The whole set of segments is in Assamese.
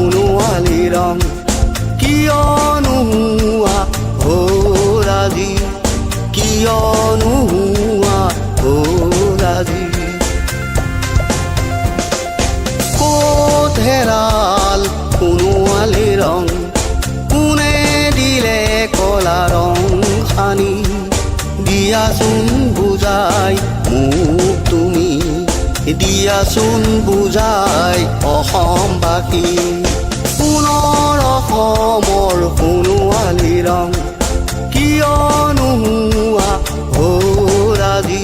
সোণোৱালী ৰং কিয়নো হোৱা হ'ল আজি কিয়নো হোৱা হ'ল আজি ক'ত হেৰাল সোণোৱালী ৰং কোনে দিলে কলা ৰং সানি দিয়াচোন বুজাই মোক তুমি দিয়াচোন বুজাই অসমবাসী পুনৰ অসমৰ সোণোৱালী ৰং কিয়নো হোৱা হ'ল আজি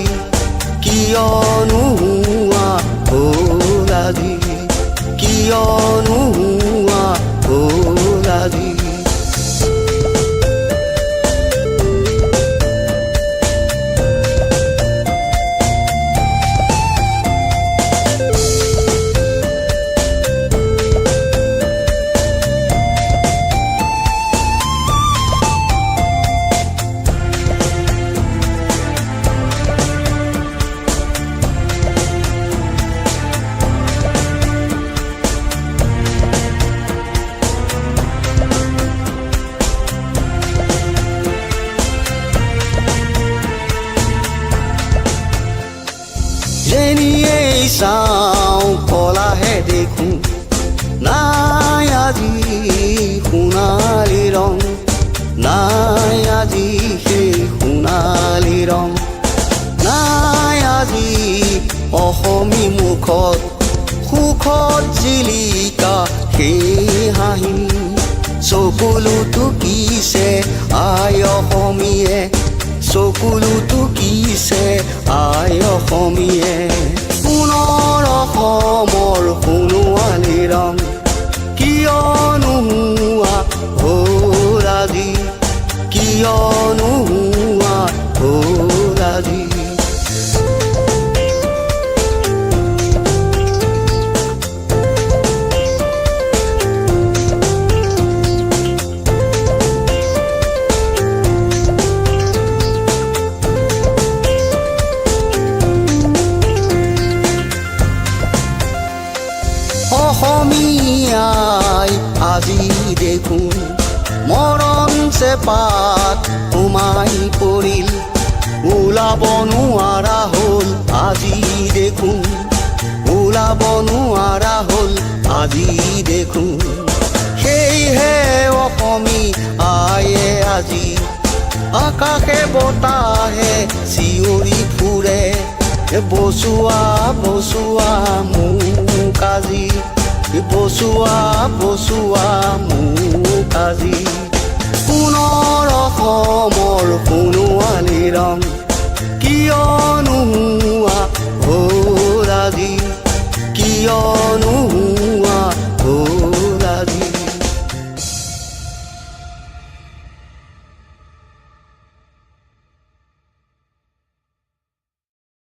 কিয়নো হোৱা হ'ল আজি কিয়নো হোৱা হ'ল আজি যেনিয়েই চাওঁ কলাহে দেখোঁ নাই আজি সোণালী ৰং নাই আজি সেই সোণালী ৰং নাই আজি অসমী মুখত সুখত জিলিকা সেই হাঁহি চকুলো টুকিছে আই অসমীয়ে চকুলো টুকিছে আই অসমীয়ে পুনৰ অসমৰ সোণোৱালী ৰং কিয়নো হোৱা হ'ল আজি কিয়নো হোৱা হ'ল আজি অসমীয়াই আজি দেখোন মৰণ চেপাত সোমাই পৰিল ওলাব নোৱাৰা হ'ল আজি দেখোন ওলাব নোৱাৰা হ'ল আজি দেখোন সেয়েহে অসমী আয়ে আজি আকাশে বতাহে চিঞৰি ফুৰে বচোৱা বচোৱা মোক আজি বচোৱা বচোৱা মোক আজি পুনৰ অসমৰ সোণোৱালী ৰং কিয়নো হোৱা হ'ল আজি কিয়নো হোৱা হ'ল আজি